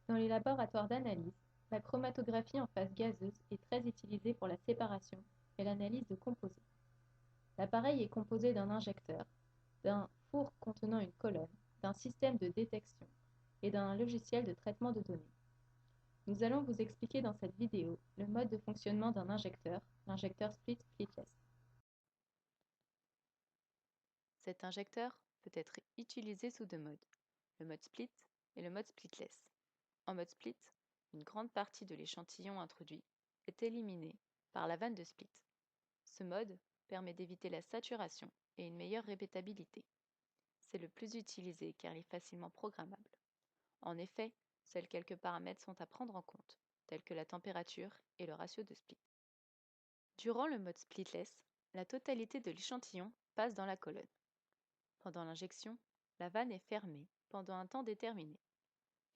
Dans les laboratoires d'analyse, la chromatographie en phase gazeuse est très utilisée pour la séparation et l'analyse de composés. L'appareil est composé d'un injecteur, d'un four contenant une colonne, d'un système de détection et d'un logiciel de traitement de données. Nous allons vous expliquer dans cette vidéo le mode de fonctionnement d'un injecteur, l'injecteur split-splitless. Cet injecteur peut être utilisé sous deux modes, le mode split et le mode splitless. En mode split, une grande partie de l'échantillon introduit est éliminée par la vanne de split. Ce mode permet d'éviter la saturation et une meilleure répétabilité. C'est le plus utilisé car il est facilement programmable. En effet, seuls quelques paramètres sont à prendre en compte, tels que la température et le ratio de split. Durant le mode splitless, la totalité de l'échantillon passe dans la colonne. Pendant l'injection, la vanne est fermée pendant un temps déterminé,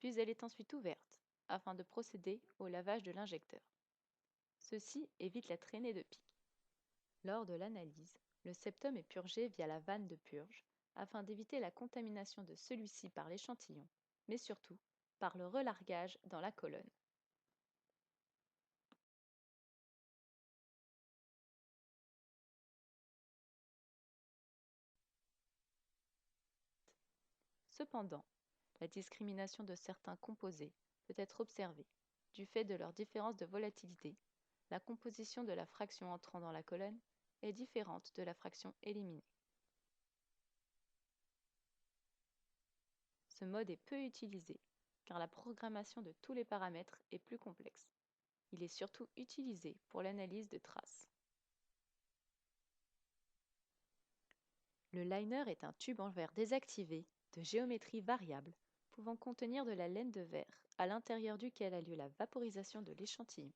puis elle est ensuite ouverte afin de procéder au lavage de l'injecteur. Ceci évite la traînée de pique. Lors de l'analyse, le septum est purgé via la vanne de purge afin d'éviter la contamination de celui-ci par l'échantillon, mais surtout par le relargage dans la colonne. Cependant, la discrimination de certains composés peut être observée. Du fait de leur différence de volatilité, la composition de la fraction entrant dans la colonne est différente de la fraction éliminée. Ce mode est peu utilisé car la programmation de tous les paramètres est plus complexe. Il est surtout utilisé pour l'analyse de traces. Le liner est un tube en verre désactivé de géométrie variable pouvant contenir de la laine de verre à l'intérieur duquel a lieu la vaporisation de l'échantillon.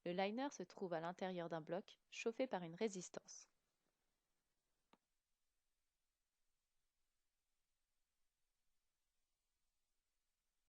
Le liner se trouve à l'intérieur d'un bloc chauffé par une résistance.